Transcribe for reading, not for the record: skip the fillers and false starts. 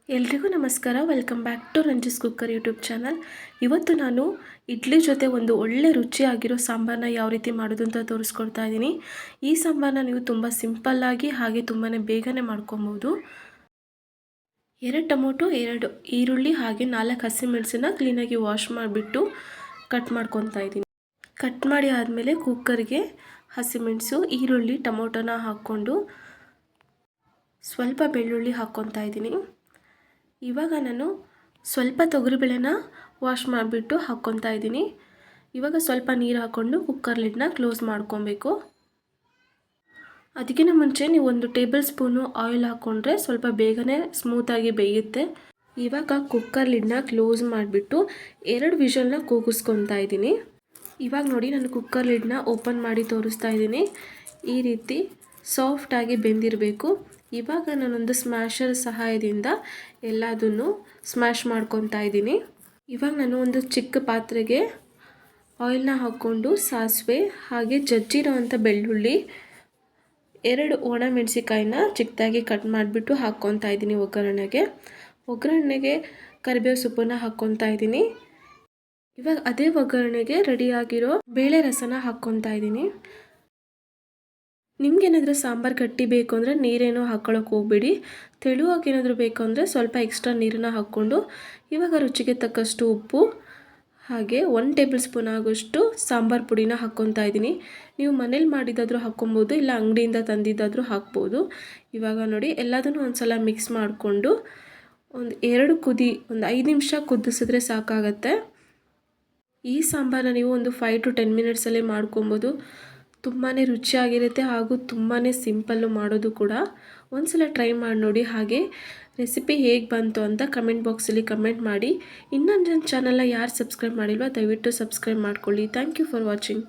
ಎಲ್ರಿಗೂ ನಮಸ್ಕಾರ. Welcome back to Ranji's cooker YouTube channel. ಇವತ್ತು ನಾನು ಇಡ್ಲಿ ಜೊತೆ ಒಂದು ಒಳ್ಳೆ ರುಚಿಯಾಗಿರೋ ಸಾಂಬಾರನ್ನ ಯಾವ ರೀತಿ ಮಾಡೋದು ಅಂತ ತೋರಿಸ್ಕೊಡ್ತಾ ಇದ್ದೀನಿ. ಈ ಸಾಂಬಾರನ್ನ ನೀವು ತುಂಬ ಸಿಂಪಲ್ಲಾಗಿ ಹಾಗೆ ತುಂಬಾ ಬೇಗನೆ ಮಾಡ್ಕೊಬೋದು. 2 ಟೊಮೊಟೊ, 2 ಈರುಳ್ಳಿ ಹಾಗೆ 4 ಹಸಿಮೆಣಸನ್ನ ಕ್ಲೀನಾಗಿ ವಾಶ್ ಮಾಡಿಬಿಟ್ಟು ಕಟ್ ಮಾಡ್ಕೊತಾ ಇದ್ದೀನಿ. ಕಟ್ ಮಾಡಿ ಆದಮೇಲೆ ಕುಕ್ಕರ್ಗೆ ಹಸಿಮೆಣಸು, ಈರುಳ್ಳಿ, ಟೊಮೊಟೊನ ಹಾಕ್ಕೊಂಡು ಸ್ವಲ್ಪ ಬೆಳ್ಳುಳ್ಳಿ ಹಾಕ್ಕೊತಾ ಇದ್ದೀನಿ. ಇವಾಗ ನಾನು ಸ್ವಲ್ಪ ತೊಗರಿಬೇಳೆನ ವಾಶ್ ಮಾಡಿಬಿಟ್ಟು ಹಾಕ್ಕೊತಾ ಇದ್ದೀನಿ. ಇವಾಗ ಸ್ವಲ್ಪ ನೀರು ಹಾಕ್ಕೊಂಡು ಕುಕ್ಕರ್ ಲಿಡ್ನ ಕ್ಲೋಸ್ ಮಾಡ್ಕೊಬೇಕು. ಅದಕ್ಕಿಂತ ಮುಂಚೆ ನೀವು 1 ಟೇಬಲ್ ಸ್ಪೂನು ಆಯಿಲ್ ಹಾಕ್ಕೊಂಡ್ರೆ ಸ್ವಲ್ಪ ಬೇಗನೆ ಸ್ಮೂತಾಗಿ ಬೇಯುತ್ತೆ. ಇವಾಗ ಕುಕ್ಕರ್ ಲಿಡ್ನ ಕ್ಲೋಸ್ ಮಾಡಿಬಿಟ್ಟು 2 ವಿಷಲ್ನ ಕೂಗಿಸ್ಕೊತಾ ಇದ್ದೀನಿ. ಇವಾಗ ನೋಡಿ, ನಾನು ಕುಕ್ಕರ್ ಲಿಡ್ನ ಓಪನ್ ಮಾಡಿ ತೋರಿಸ್ತಾ ಇದ್ದೀನಿ. ಈ ರೀತಿ ಸಾಫ್ಟಾಗಿ ಬೆಂದಿರಬೇಕು. ಇವಾಗ ನಾನೊಂದು ಸ್ಮ್ಯಾಶರ್ ಸಹಾಯದಿಂದ ಎಲ್ಲದನ್ನು ಸ್ಮ್ಯಾಶ್ ಮಾಡ್ಕೊತಾ ಇದ್ದೀನಿ. ಇವಾಗ ನಾನು ಒಂದು ಚಿಕ್ಕ ಪಾತ್ರೆಗೆ ಆಯಿಲ್ನ ಹಾಕ್ಕೊಂಡು ಸಾಸಿವೆ ಹಾಗೆ ಜಜ್ಜಿರೋವಂಥ ಬೆಳ್ಳುಳ್ಳಿ, 2 ಒಣಮೆಣಸಿಕಾಯಿನ ಚಿಕ್ಕದಾಗಿ ಕಟ್ ಮಾಡಿಬಿಟ್ಟು ಹಾಕ್ಕೊತಾ ಇದ್ದೀನಿ. ಒಗ್ಗರಣೆಗೆ ಕರಿಬೇವು ಸೊಪ್ಪನ್ನ ಹಾಕ್ಕೊತಾ ಇದ್ದೀನಿ. ಇವಾಗ ಅದೇ ಒಗ್ಗರಣೆಗೆ ರೆಡಿಯಾಗಿರೋ ಬೇಳೆ ರಸನ ಹಾಕ್ಕೊತಾ ಇದ್ದೀನಿ. ನಿಮ್ಗೇನಾದರೂ ಸಾಂಬಾರು ಗಟ್ಟಿ ಬೇಕು ಅಂದರೆ ನೀರೇನೋ ಹಾಕ್ಕೊಳ್ಳೋಕೆ ಹೋಗ್ಬೇಡಿ. ತೆಳುವಾಗಿ ಏನಾದರೂ ಬೇಕು ಅಂದರೆ ಸ್ವಲ್ಪ ಎಕ್ಸ್ಟ್ರಾ ನೀರನ್ನ ಹಾಕ್ಕೊಂಡು ಇವಾಗ ರುಚಿಗೆ ತಕ್ಕಷ್ಟು ಉಪ್ಪು ಹಾಗೆ 1 ಟೇಬಲ್ ಸ್ಪೂನ್ ಆಗೋಷ್ಟು ಸಾಂಬಾರು ಪುಡಿನ ಹಾಕ್ಕೊತಾ ಇದ್ದೀನಿ. ನೀವು ಮನೇಲಿ ಮಾಡಿದ್ದಾದರೂ ಹಾಕ್ಕೊಬೋದು, ಇಲ್ಲ ಅಂಗಡಿಯಿಂದ ತಂದಿದ್ದಾದರೂ ಹಾಕ್ಬೋದು. ಇವಾಗ ನೋಡಿ, ಎಲ್ಲದನ್ನು ಒಂದು ಸಲ ಮಿಕ್ಸ್ ಮಾಡಿಕೊಂಡು ಒಂದು 5 ನಿಮಿಷ ಕುದಿಸಿದ್ರೆ ಸಾಕಾಗತ್ತೆ. ಈ ಸಾಂಬಾರನ್ನ ನೀವು ಒಂದು 5 to 10 ಮಿನಿಟ್ಸಲ್ಲೇ ಮಾಡ್ಕೊಬೋದು. ತುಂಬಾ ರುಚಿಯಾಗಿರುತ್ತೆ ಹಾಗೂ ತುಂಬಾ ಸಿಂಪಲ್ಲು ಮಾಡೋದು ಕೂಡ. ಒಂದ್ಸಲ ಟ್ರೈ ಮಾಡಿ ನೋಡಿ. ಹಾಗೆ ರೆಸಿಪಿ ಹೇಗೆ ಬಂತು ಅಂತ ಕಮೆಂಟ್ ಬಾಕ್ಸಲ್ಲಿ ಕಮೆಂಟ್ ಮಾಡಿ. ಇನ್ನೊಂದು ಚಾನಲ್ನ ಯಾರು ಸಬ್ಸ್ಕ್ರೈಬ್ ಮಾಡಿಲ್ವೋ ದಯವಿಟ್ಟು ಸಬ್ಸ್ಕ್ರೈಬ್ ಮಾಡ್ಕೊಳ್ಳಿ. Thank you for watching.